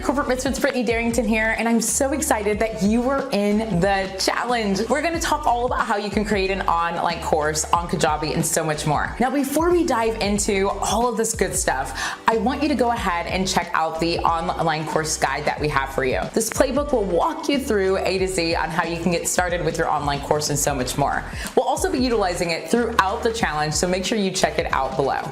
Corporate Misfits, Brittany Darrington here, and I'm so excited that you were in the challenge. We're gonna talk all about how you can create an online course on Kajabi and so much more. Now, before we dive into all of this good stuff, I want you to go ahead and check out the online course guide that we have for you. This playbook will walk you through A to Z on how you can get started with your online course and so much more. We'll also be utilizing it throughout the challenge, so make sure you check it out below.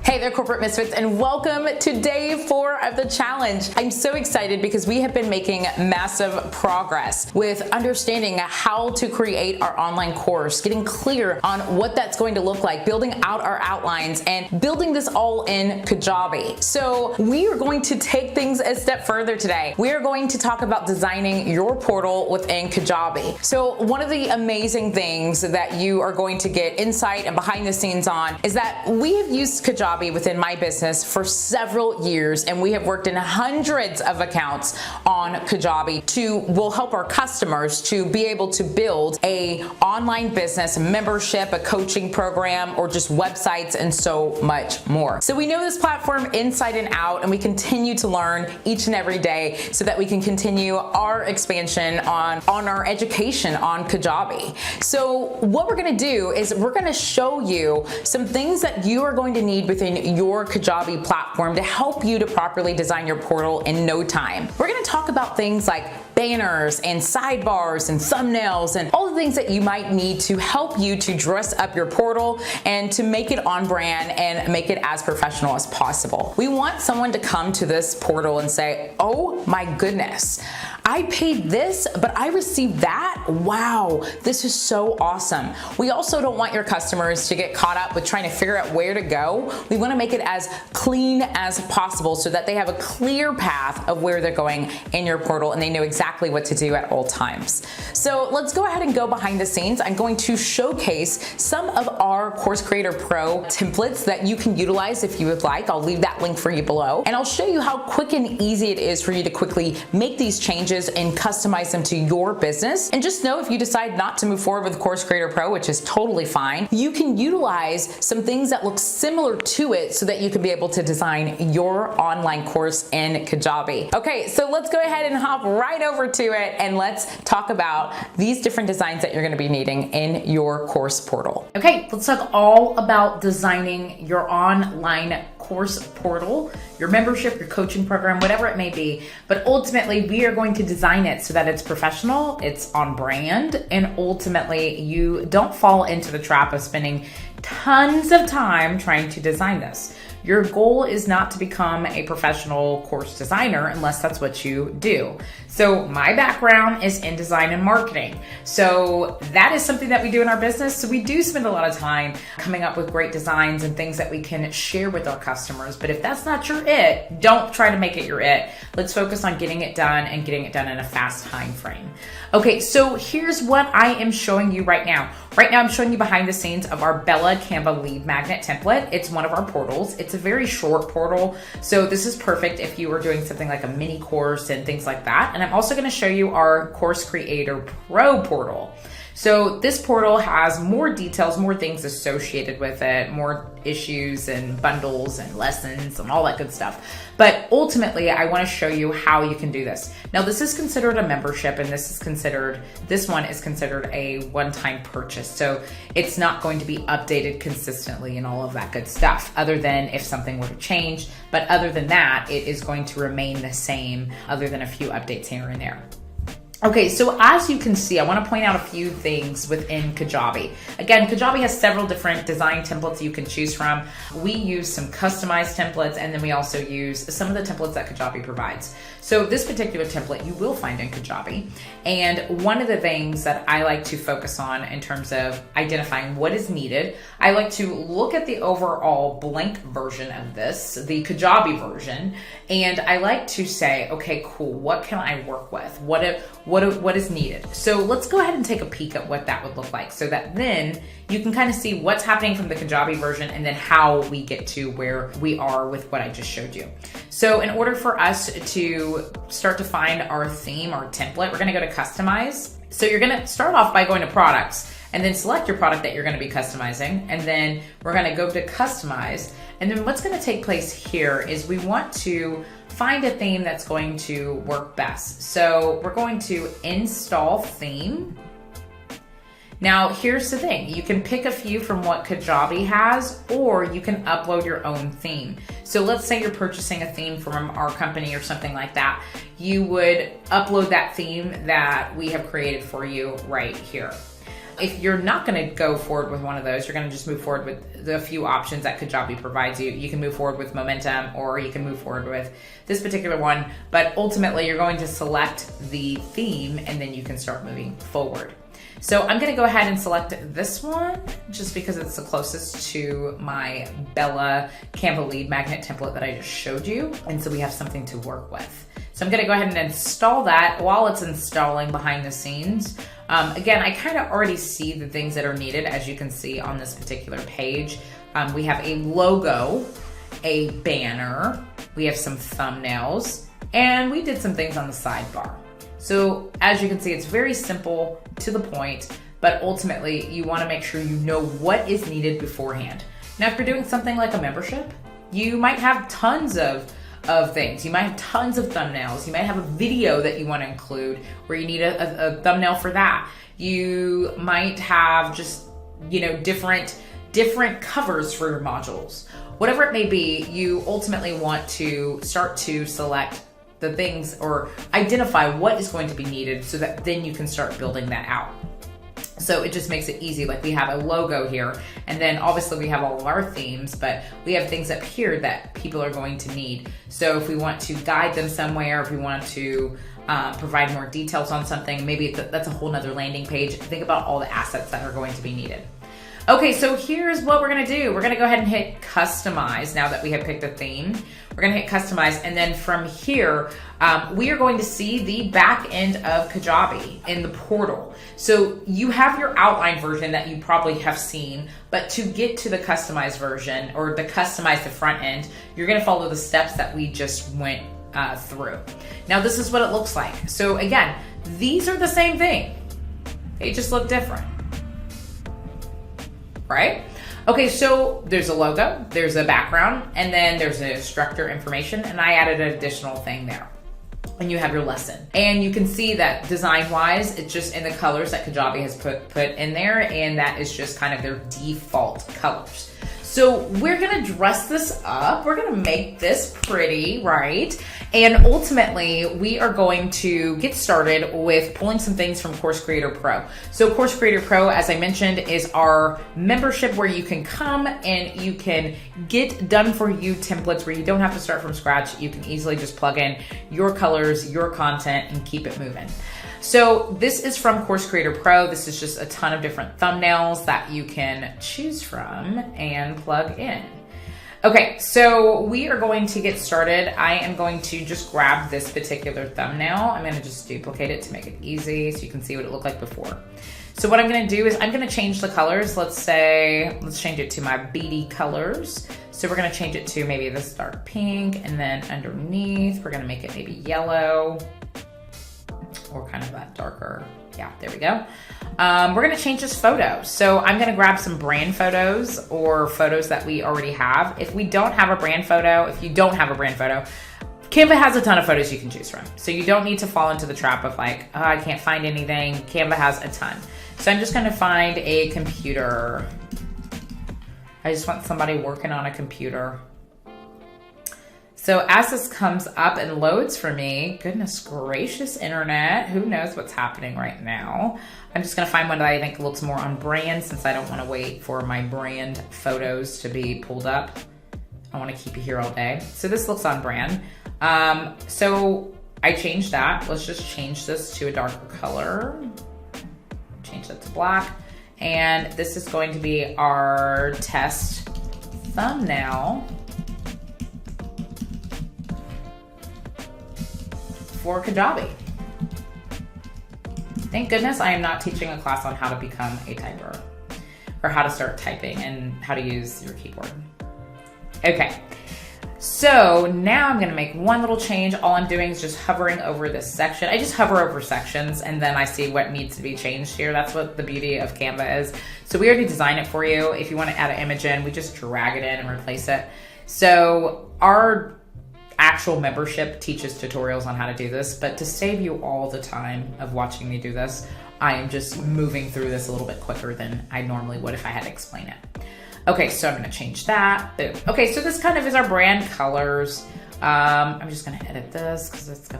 Hey there, Corporate Misfits, and welcome to day 4 of the challenge. I'm so excited because we have been making massive progress with understanding how to create our online course, getting clear on what that's going to look like, building out our outlines, and building this all in Kajabi. So we are going to take things a step further today. We are going to talk about designing your portal within Kajabi. So one of the amazing things that you are going to get insight and behind the scenes on is that we have used Kajabi within my business for several years, and we have worked in hundreds of accounts on Kajabi will help our customers to be able to build a online business membership, a coaching program, or just websites and so much more. So we know this platform inside and out, and we continue to learn each and every day so that we can continue our expansion on our education on Kajabi. So what we're gonna do is we're gonna show you some things that you are going to need within your Kajabi platform to help you to properly design your portal in no time. We're gonna talk about things like banners and sidebars and thumbnails and all the things that you might need to help you to dress up your portal and to make it on brand and make it as professional as possible. We want someone to come to this portal and say, oh my goodness, I paid this, but I received that? Wow, this is so awesome. We also don't want your customers to get caught up with trying to figure out where to go. We want to make it as clean as possible so that they have a clear path of where they're going in your portal and they know exactly what to do at all times. So let's go ahead and go behind the scenes. I'm going to showcase some of our Course Creator Pro templates that you can utilize if you would like. I'll leave that link for you below. And I'll show you how quick and easy it is for you to quickly make these changes and customize them to your business. And just know if you decide not to move forward with Course Creator Pro, which is totally fine, you can utilize some things that look similar to it so that you can be able to design your online course in Kajabi. Okay, so let's go ahead and hop right over to it and let's talk about these different designs that you're gonna be needing in your course portal. Okay, let's talk all about designing your online course portal, your membership, your coaching program, whatever it may be. But ultimately, we are going to design it so that it's professional, it's on brand, and ultimately you don't fall into the trap of spending tons of time trying to design this. Your goal is not to become a professional course designer unless that's what you do. So my background is in design and marketing. So that is something that we do in our business. So we do spend a lot of time coming up with great designs and things that we can share with our customers. But if that's not your it, don't try to make it your it. Let's focus on getting it done and getting it done in a fast time frame. Okay, so here's what I am showing you right now. Right now I'm showing you behind the scenes of our Bella Canva lead magnet template. It's one of our portals. It's a very short portal. So this is perfect if you are doing something like a mini course and things like that. And I'm also gonna show you our Course Creator Pro portal. So this portal has more details, more things associated with it, more issues and bundles and lessons and all that good stuff. But ultimately, I want to show you how you can do this. Now, this is considered a membership, and this one is considered a one-time purchase. So it's not going to be updated consistently and all of that good stuff, other than if something were to change. But other than that, it is going to remain the same, other than a few updates here and there. Okay, so as you can see, I want to point out a few things within Kajabi. Again, Kajabi has several different design templates you can choose from. We use some customized templates, and then we also use some of the templates that Kajabi provides. So this particular template you will find in Kajabi. And one of the things that I like to focus on in terms of identifying what is needed, I like to look at the overall blank version of this, the Kajabi version, and I like to say, okay, cool, what can I work with? What is needed? So let's go ahead and take a peek at what that would look like so that then you can kind of see what's happening from the Kajabi version and then how we get to where we are with what I just showed you. So in order for us to start to find our theme, our template, we're gonna go to customize. So you're gonna start off by going to products. and then select your product that you're going to be customizing. And then we're going to go to customize. And then what's going to take place here is we want to find a theme that's going to work best. So we're going to install theme. Now, here's the thing. You can pick a few from what Kajabi has, or you can upload your own theme. So let's say you're purchasing a theme from our company or something like that. You would upload that theme that we have created for you right here. If you're not going to go forward with one of those, you're going to just move forward with the few options that Kajabi provides you. You can move forward with Momentum, or you can move forward with this particular one. But ultimately, you're going to select the theme, and then you can start moving forward. So I'm going to go ahead and select this one just because it's the closest to my Bella Canva lead magnet template that I just showed you. And so we have something to work with. So I'm going to go ahead and install that. While it's installing behind the scenes, again, I kind of already see the things that are needed, as you can see on this particular page. We have a logo, a banner, we have some thumbnails, and we did some things on the sidebar. So as you can see, it's very simple, to the point, but ultimately you want to make sure you know what is needed beforehand. Now, if you're doing something like a membership, you might have tons of things. You might have tons of thumbnails. You might have a video that you want to include where you need a thumbnail for that. You might have just, different covers for your modules. Whatever it may be, you ultimately want to start to select the things or identify what is going to be needed so that then you can start building that out. So it just makes it easy. Like we have a logo here, and then obviously we have all of our themes, but we have things up here that people are going to need. So if we want to guide them somewhere, if we want to provide more details on something, maybe that's a whole nother landing page. Think about all the assets that are going to be needed. Okay, so here's what we're gonna do. We're gonna go ahead and hit customize now that we have picked a theme. We're gonna hit customize, and then from here, we are going to see the back end of Kajabi in the portal. So you have your outline version that you probably have seen, but to get to the customized version or to customize the front end, you're gonna follow the steps that we just went through. Now this is what it looks like. So again, these are the same thing. They just look different. Right? Okay, so there's a logo, there's a background, and then there's an instructor information, and I added an additional thing there. And you have your lesson. And you can see that design-wise, it's just in the colors that Kajabi has put in there, and that is just kind of their default colors. So we're gonna dress this up, we're gonna make this pretty, right? And ultimately, we are going to get started with pulling some things from Course Creator Pro. So Course Creator Pro, as I mentioned, is our membership where you can come and you can get done for you templates where you don't have to start from scratch. You can easily just plug in your colors, your content, and keep it moving. So this is from Course Creator Pro. This is just a ton of different thumbnails that you can choose from and plug in. Okay, so we are going to get started. I am going to just grab this particular thumbnail. I'm gonna just duplicate it to make it easy so you can see what it looked like before. So what I'm gonna do is I'm gonna change the colors. Let's change it to my beady colors. So we're gonna change it to maybe this dark pink, and then underneath, we're gonna make it maybe yellow, or kind of that darker, yeah, there we go. We're gonna change this photo. So I'm gonna grab some brand photos or photos that we already have. If we don't have a brand photo, if you don't have a brand photo, Canva has a ton of photos you can choose from. So you don't need to fall into the trap of like, oh, I can't find anything. Canva has a ton. So I'm just gonna find a computer. I just want somebody working on a computer. So as this comes up and loads for me, goodness gracious, internet, who knows what's happening right now? I'm just gonna find one that I think looks more on brand since I don't wanna wait for my brand photos to be pulled up. I wanna keep you here all day. So this looks on brand. So I changed that. Let's just change this to a darker color. Change that to black. And this is going to be our test thumbnail for Kajabi. Thank goodness I am not teaching a class on how to become a typer or how to start typing and how to use your keyboard. Okay, So now I'm gonna make one little change. All I'm doing is just hovering over this section. I just hover over sections and then I see what needs to be changed here. That's what the beauty of Canva is. So we already designed it for you. If you wanna add an image in, we just drag it in and replace it. So our actual membership teaches tutorials on how to do this, but to save you all the time of watching me do this, I am just moving through this a little bit quicker than I normally would if I had to explain it. Okay, so I'm gonna change that. Boom. Okay, so this kind of is our brand colors. I'm just gonna edit this because we're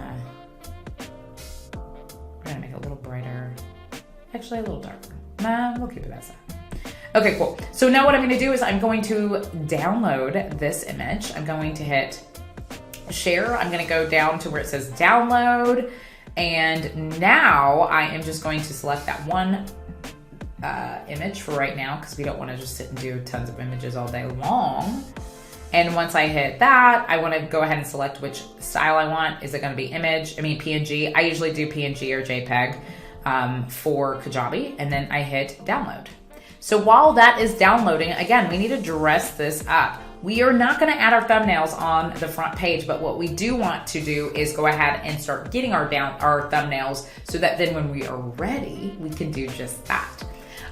gonna make it a little brighter. Actually, a little darker. Nah, we'll keep it as that. Okay, cool. So now what I'm gonna do is I'm going to download this image. I'm going to hit share. I'm gonna go down to where it says download. And now I am just going to select that one image for right now because we don't want to just sit and do tons of images all day long. And once I hit that, I want to go ahead and select which style I want. Is it going to be PNG? I usually do PNG or JPEG for Kajabi, and then I hit download. So while that is downloading, again, we need to dress this up. We are not going to add our thumbnails on the front page, but what we do want to do is go ahead and start getting our thumbnails so that then when we are ready, we can do just that.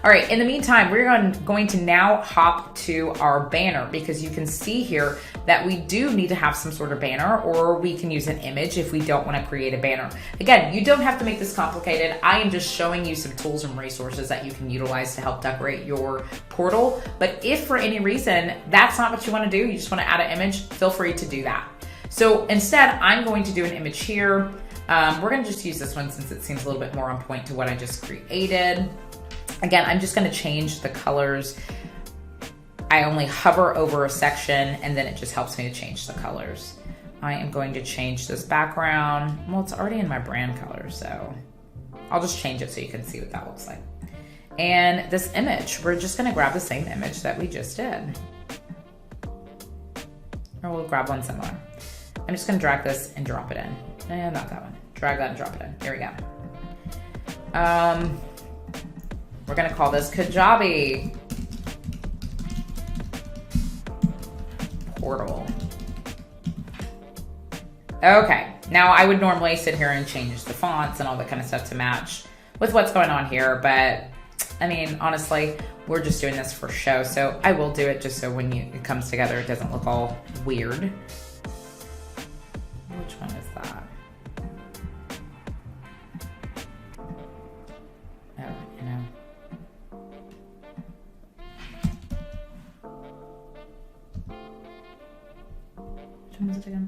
All right, in the meantime, we're going to now hop to our banner because you can see here that we do need to have some sort of banner, or we can use an image if we don't want to create a banner. Again, you don't have to make this complicated. I am just showing you some tools and resources that you can utilize to help decorate your portal. But if for any reason that's not what you want to do, you just want to add an image, feel free to do that. So instead, I'm going to do an image here. We're going to just use this one since it seems a little bit more on point to what I just created. Again, I'm just going to change the colors. I only hover over a section and then it just helps me to change the colors. I am going to change this background. Well, it's already in my brand color, so I'll just change it so you can see what that looks like. And this image, we're just going to grab the same image that we just did. Or we'll grab one similar. I'm just going to drag this and drop it in. And not that one. Drag that and drop it in. Here we go. We're gonna call this Kajabi Portal. Okay, now I would normally sit here and change the fonts and all that kind of stuff to match with what's going on here, but I mean, honestly, we're just doing this for show, so I will do it just so when it comes together, it doesn't look all weird. Which one is that?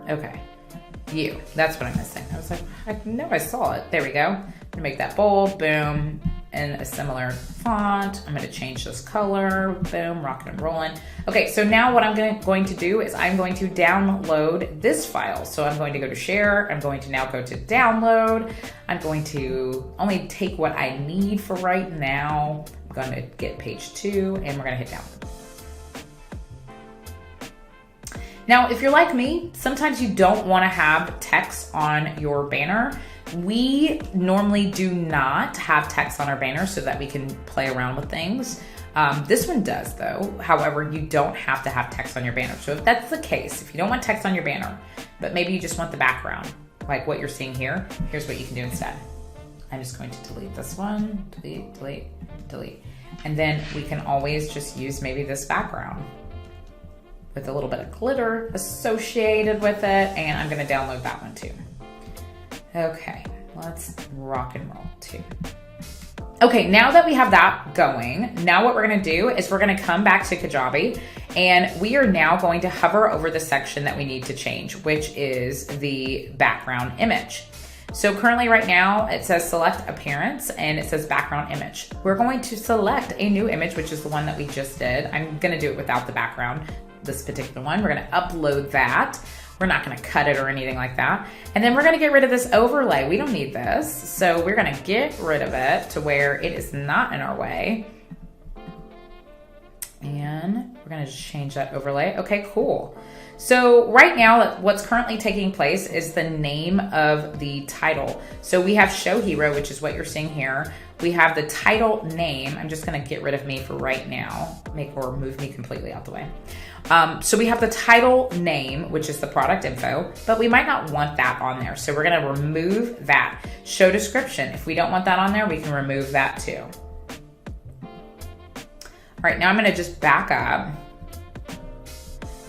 Okay, you. That's what I'm missing. I was like, I know I saw it. There we go. I'm gonna make that bold, boom, in a similar font. I'm gonna change this color, boom, rocking and rolling. Okay, so now what I'm going to do is I'm going to download this file. So I'm going to go to share. I'm going to now go to download. I'm going to only take what I need for right now. I'm going to get page 2 and we're gonna hit download. Now, if you're like me, sometimes you don't want to have text on your banner. We normally do not have text on our banner so that we can play around with things. This one does though. However, you don't have to have text on your banner. So if that's the case, if you don't want text on your banner, but maybe you just want the background, like what you're seeing here, here's what you can do instead. I'm just going to delete this one, delete, delete, delete. And then we can always just use maybe this background with a little bit of glitter associated with it, and I'm gonna download that one too. Okay, let's rock and roll too. Okay, now that we have that going, now what we're gonna do is we're gonna come back to Kajabi, and we are now going to hover over the section that we need to change, which is the background image. So currently right now it says select appearance and it says background image. We're going to select a new image, which is the one that we just did. I'm gonna do it without the background. This particular one. We're gonna upload that. We're not gonna cut it or anything like that. And then we're gonna get rid of this overlay. We don't need this. So we're gonna get rid of it to where it is not in our way. And we're gonna just change that overlay. Okay, cool. So right now, what's currently taking place is the name of the title. So we have Show Hero, which is what you're seeing here. We have the title name. I'm just gonna get rid of me for right now, or move me completely out the way. So we have the title name, which is the product info, but we might not want that on there. So we're gonna remove that. Show description. If we don't want that on there, we can remove that too. All right, now I'm gonna just back up.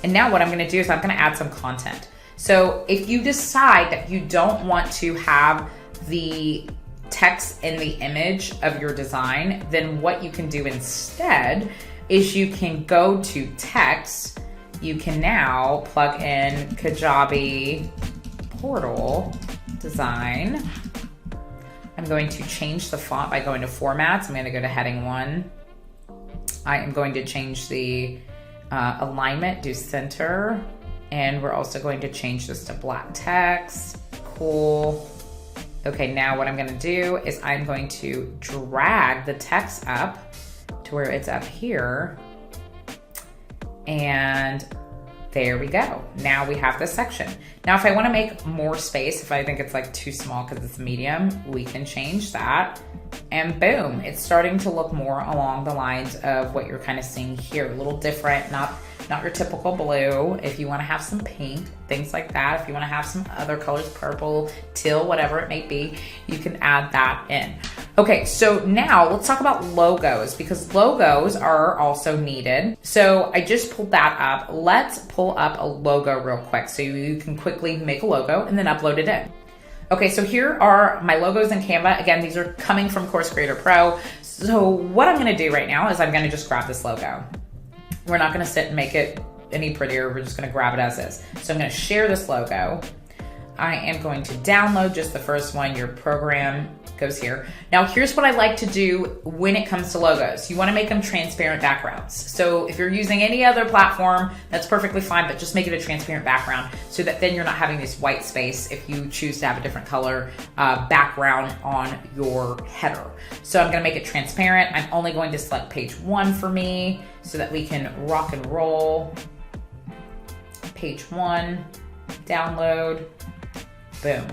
And now what I'm gonna do is I'm gonna add some content. So if you decide that you don't want to have the text in the image of your design, then what you can do instead is you can go to text. You can now plug in Kajabi portal design. I'm going to change the font by going to formats. I'm going to go to heading 1. I am going to change the alignment, do center, and we're also going to change this to black text. Cool. Okay, now what I'm going to do is I'm going to drag the text up to where it's up here, and there we go. Now we have this section. Now if I want to make more space, if I think it's like too small because it's medium, we can change that, and boom, it's starting to look more along the lines of what you're kind of seeing here. A little different, not your typical blue. If you want to have some pink, things like that, if you want to have some other colors, purple, teal, whatever it may be, you can add that in. Okay, so now let's talk about logos, because logos are also needed. So I just pulled that up. Let's pull up a logo real quick so you can quickly make a logo and then upload it in. Okay, so here are my logos in Canva. Again, these are coming from Course Creator Pro. So what I'm gonna do right now is I'm gonna just grab this logo. We're not gonna sit and make it any prettier. We're just gonna grab it as is. So I'm gonna share this logo. I am going to download just the first one. Your program goes here. Now here's what I like to do when it comes to logos. You wanna make them transparent backgrounds. So if you're using any other platform, that's perfectly fine, but just make it a transparent background so that then you're not having this white space if you choose to have a different color background on your header. So I'm gonna make it transparent. I'm only going to select page 1 for me so that we can rock and roll. Page 1, download, boom.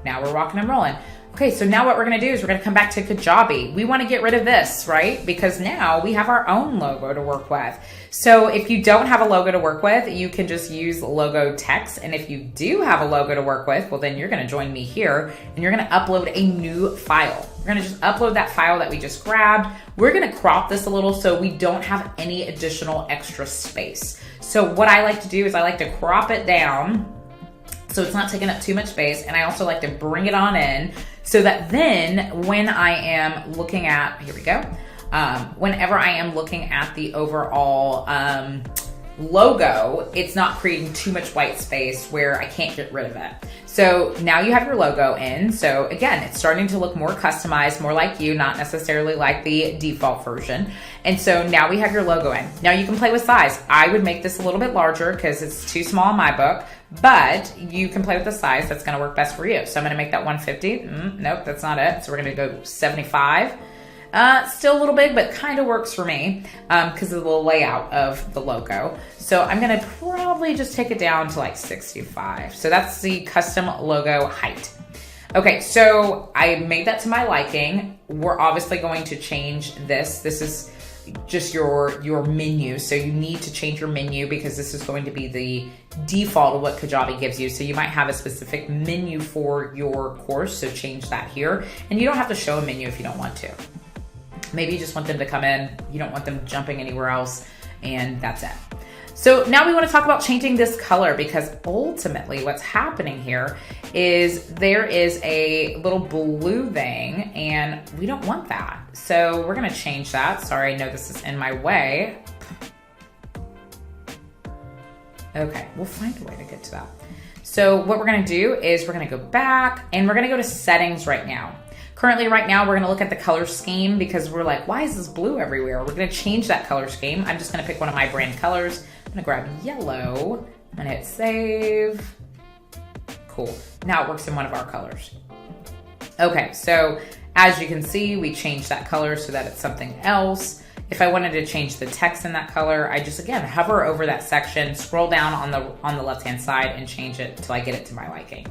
Now we're rocking and rolling. Okay, so now what we're gonna do is we're gonna come back to Kajabi. We wanna get rid of this, right? Because now we have our own logo to work with. So if you don't have a logo to work with, you can just use logo text. And if you do have a logo to work with, well then you're gonna join me here and you're gonna upload a new file. We're gonna just upload that file that we just grabbed. We're gonna crop this a little so we don't have any additional extra space. So what I like to do is I like to crop it down so it's not taking up too much space. And I also like to bring it on in so that then when I am looking at, here we go, whenever I am looking at the overall logo, it's not creating too much white space where I can't get rid of it. So now you have your logo in. So again, it's starting to look more customized, more like you, not necessarily like the default version. And so now we have your logo in. Now you can play with size. I would make this a little bit larger because it's too small in my book, but you can play with the size that's gonna work best for you. So I'm gonna make that 150. Nope, that's not it. So we're gonna go 75. Still a little big, but kind of works for me because of the layout of the logo. So I'm gonna probably just take it down to like 65. So that's the custom logo height. Okay, so I made that to my liking. We're obviously going to change this. This is just your menu. So you need to change your menu because this is going to be the default of what Kajabi gives you. So you might have a specific menu for your course. So change that here. And you don't have to show a menu if you don't want to. Maybe you just want them to come in. You don't want them jumping anywhere else, and that's it. So now we want to talk about changing this color because ultimately what's happening here is there is a little blue thing and we don't want that. So we're going to change that. Sorry, I know this is in my way. Okay, we'll find a way to get to that. So what we're going to do is we're going to go back and we're going to go to settings right now. Currently, right now, we're gonna look at the color scheme because we're like, why is this blue everywhere? We're gonna change that color scheme. I'm just gonna pick one of my brand colors. I'm gonna grab yellow. I'm gonna hit save. Cool. Now it works in one of our colors. Okay, so as you can see, we changed that color so that it's something else. If I wanted to change the text in that color, I just, again, hover over that section, scroll down on the left-hand side and change it until I get it to my liking.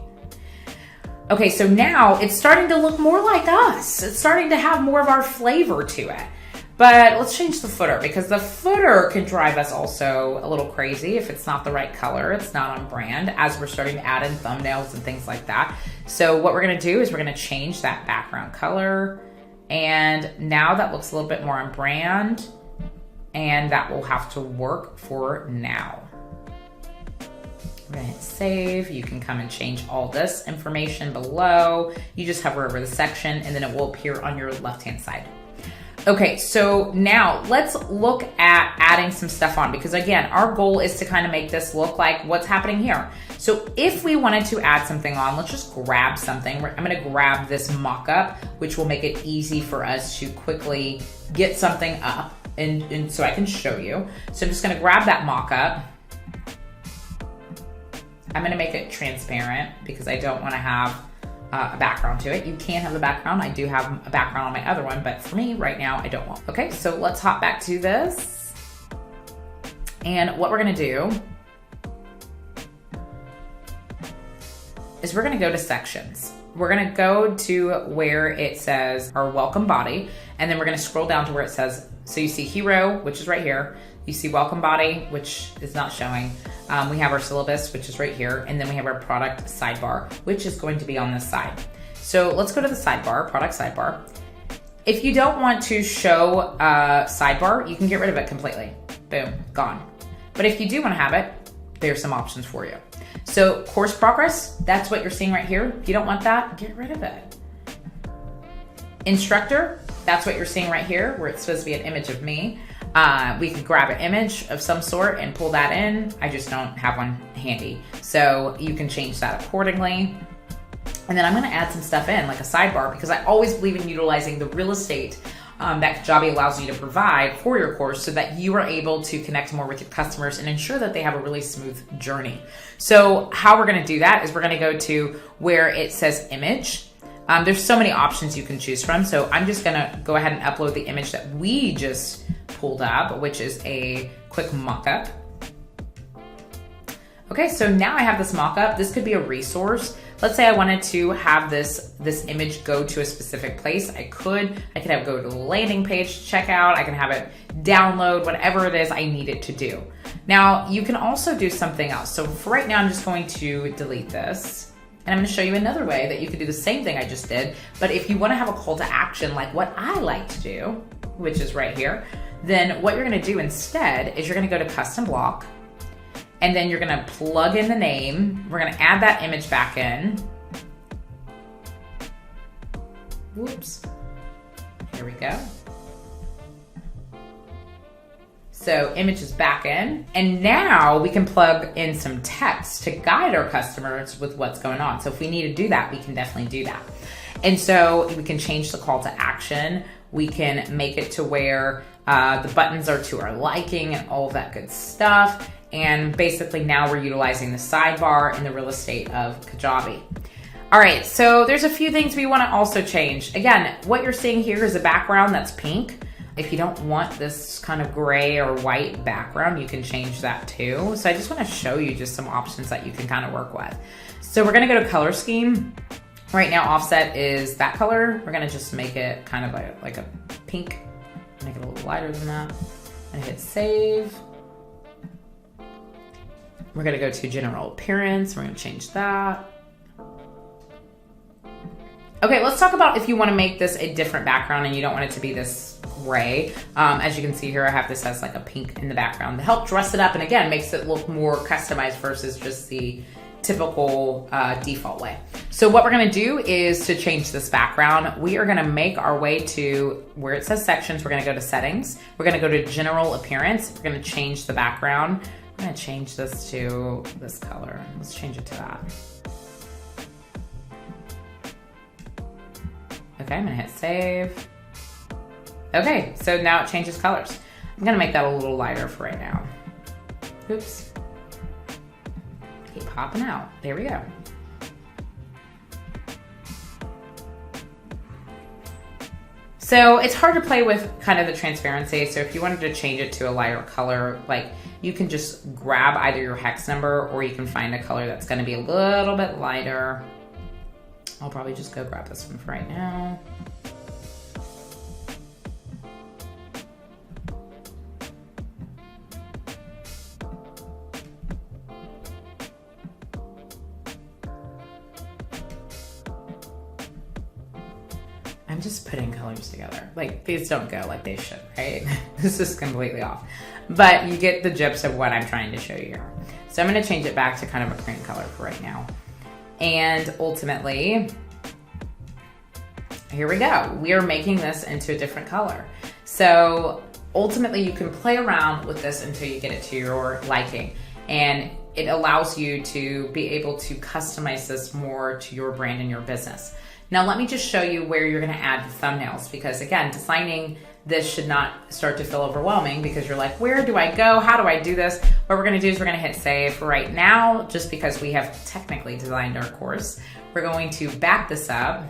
Okay, so now it's starting to look more like us. It's starting to have more of our flavor to it. But let's change the footer, because the footer can drive us also a little crazy if it's not the right color, it's not on brand, as we're starting to add in thumbnails and things like that. So what we're gonna do is we're gonna change that background color, and now that looks a little bit more on brand, and that will have to work for now. We're gonna hit save. You can come and change all this information below. You just hover over the section and then it will appear on your left-hand side. Okay, so now let's look at adding some stuff on, because again, our goal is to kind of make this look like what's happening here. So if we wanted to add something on, let's just grab something. I'm gonna grab this mock-up, which will make it easy for us to quickly get something up, and so I can show you. So I'm just gonna grab that mock-up. I'm gonna make it transparent because I don't wanna have a background to it. You can have a background. I do have a background on my other one, but for me right now, I don't want. Okay, so let's hop back to this. And what we're gonna do is we're gonna go to sections. We're gonna go to where it says our welcome body, and then we're gonna scroll down to where it says, so you see hero, which is right here. You see welcome body, which is not showing. We have our syllabus, which is right here. And then we have our product sidebar, which is going to be on this side. So let's go to the sidebar, product sidebar. If you don't want to show a sidebar, you can get rid of it completely. Boom, gone. But if you do want to have it, there's some options for you. So course progress, that's what you're seeing right here. If you don't want that, get rid of it. Instructor, that's what you're seeing right here, where it's supposed to be an image of me. We could grab an image of some sort and pull that in. I just don't have one handy. So you can change that accordingly. And then I'm gonna add some stuff in, like a sidebar, because I always believe in utilizing the real estate that Kajabi allows you to provide for your course so that you are able to connect more with your customers and ensure that they have a really smooth journey. So how we're gonna do that is we're gonna go to where it says image. There's so many options you can choose from. So I'm just gonna go ahead and upload the image that we just pulled up, which is a quick mock-up. Okay, so now I have this mock-up. This could be a resource. Let's say I wanted to have this image go to a specific place. I could have it go to the landing page to check out. I can have it download, whatever it is I need it to do. Now, you can also do something else. So for right now, I'm just going to delete this. And I'm gonna show you another way that you can do the same thing I just did. But if you wanna have a call to action like what I like to do, which is right here, then what you're gonna do instead is you're gonna go to custom block, and then you're gonna plug in the name. We're gonna add that image back in. Whoops, here we go. So image is back in, and now we can plug in some text to guide our customers with what's going on. So if we need to do that, we can definitely do that. And so we can change the call to action. We can make it to where the buttons are to our liking and all of that good stuff. And basically now we're utilizing the sidebar and the real estate of Kajabi. All right, so there's a few things we wanna also change. Again, what you're seeing here is a background that's pink. If you don't want this kind of gray or white background, you can change that too. So I just wanna show you just some options that you can kind of work with. So we're gonna go to color scheme. Right now, offset is that color. We're gonna just make it kind of like a pink, make it a little lighter than that. And hit save. We're gonna go to general appearance. We're gonna change that. Okay, let's talk about if you wanna make this a different background and you don't want it to be this gray. As you can see here, I have this as like a pink in the background to help dress it up, and again, makes it look more customized versus just the typical default way. So what we're gonna do is to change this background, we are gonna make our way to where it says sections. We're gonna go to settings. We're gonna go to general appearance. We're gonna change the background. I'm gonna change this to this color. Let's change it to that. Okay, I'm gonna hit save. Okay, so now it changes colors. I'm gonna make that a little lighter for right now. Oops. Keep popping out. There we go. So it's hard to play with kind of the transparency. So if you wanted to change it to a lighter color, like you can just grab either your hex number or you can find a color that's gonna be a little bit lighter. I'll probably just go grab this one for right now. I'm just putting colors together. Like, these don't go like they should, right? This is completely off. But you get the gist of what I'm trying to show you here. So I'm gonna change it back to kind of a cream color for right now. And ultimately, here we go. We are making this into a different color. So ultimately you can play around with this until you get it to your liking. And it allows you to be able to customize this more to your brand and your business. Now let me just show you where you're gonna add the thumbnails, because again, designing this should not start to feel overwhelming because you're like, where do I go? How do I do this? What we're gonna do is we're gonna hit save right now, just because we have technically designed our course. We're going to back this up.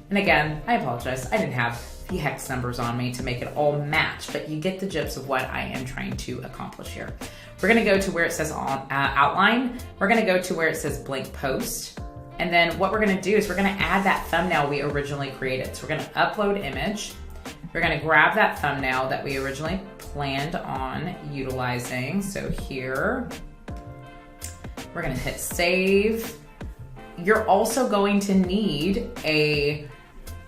And again, I apologize, I didn't have the hex numbers on me to make it all match, but you get the gist of what I am trying to accomplish here. We're gonna go to where it says outline. We're gonna go to where it says blank post. And then what we're gonna do is we're gonna add that thumbnail we originally created. So we're gonna upload image. We're gonna grab that thumbnail that we originally planned on utilizing. So here, we're gonna hit save. You're also going to need a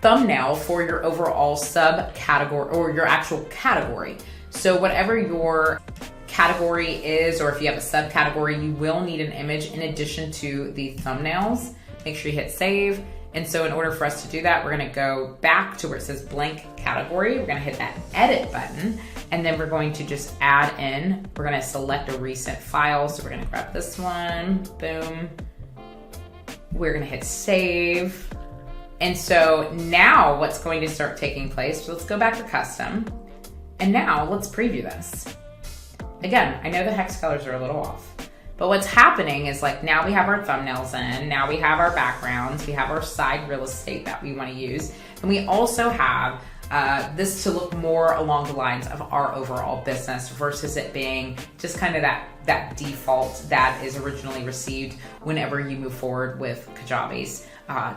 thumbnail for your overall subcategory or your actual category. So whatever your category is, or if you have a subcategory, you will need an image in addition to the thumbnails. Make sure you hit save. And so in order for us to do that, we're gonna go back to where it says blank category. We're gonna hit that edit button, and then we're going to just add in, we're gonna select a recent file. So we're gonna grab this one, boom. We're gonna hit save. And so now what's going to start taking place, so let's go back to custom. And now let's preview this. Again, I know the hex colors are a little off, but what's happening is like now we have our thumbnails in, now we have our backgrounds, we have our side real estate that we want to use, and we also have this to look more along the lines of our overall business versus it being just kind of that default that is originally received whenever you move forward with Kajabi's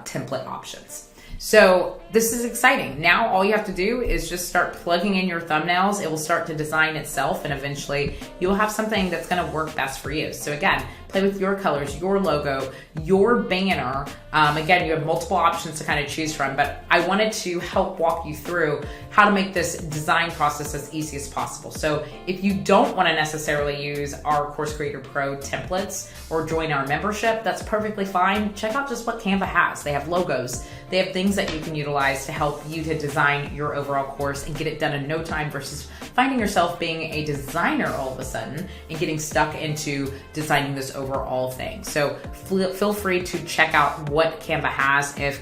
template options. So this is exciting. Now all you have to do is just start plugging in your thumbnails. It will start to design itself, and eventually you'll have something that's gonna work best for you. So again, play with your colors, your logo, your banner. Again, you have multiple options to kind of choose from, but I wanted to help walk you through how to make this design process as easy as possible. So if you don't want to necessarily use our Course Creator Pro templates or join our membership, that's perfectly fine. Check out just what Canva has. They have logos. They have things that you can utilize to help you to design your overall course and get it done in no time versus finding yourself being a designer all of a sudden and getting stuck into designing this overall thing. So feel free to check out what Canva has. If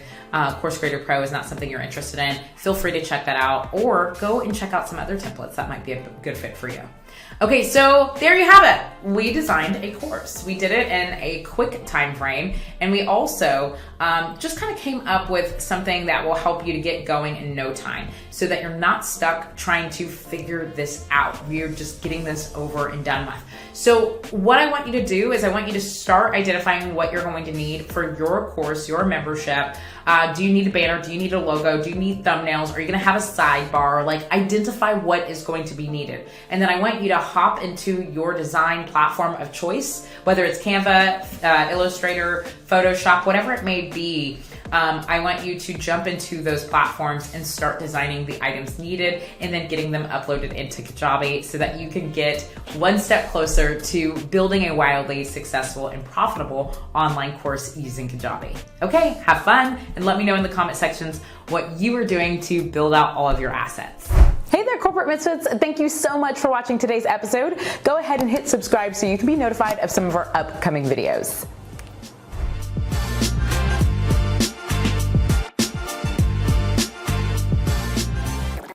Course Creator Pro is not something you're interested in, feel free to check that out, or go and check out some other templates that might be a good fit for you. Okay, so there you have it. We designed a course. We did it in a quick time frame, and we also just kind of came up with something that will help you to get going in no time so that you're not stuck trying to figure this out. We're just getting this over and done with. So what I want you to do is I want you to start identifying what you're going to need for your course, your membership. Do you need a banner? Do you need a logo? Do you need thumbnails? Are you gonna have a sidebar? Like, identify what is going to be needed. And then I want you to hop into your design platform of choice, whether it's Canva, Illustrator, Photoshop, whatever it may be. I want you to jump into those platforms and start designing the items needed and then getting them uploaded into Kajabi so that you can get one step closer to building a wildly successful and profitable online course using Kajabi. Okay, have fun, and let me know in the comment sections what you are doing to build out all of your assets. Hey there, Corporate Misfits. Thank you so much for watching today's episode. Go ahead and hit subscribe so you can be notified of some of our upcoming videos.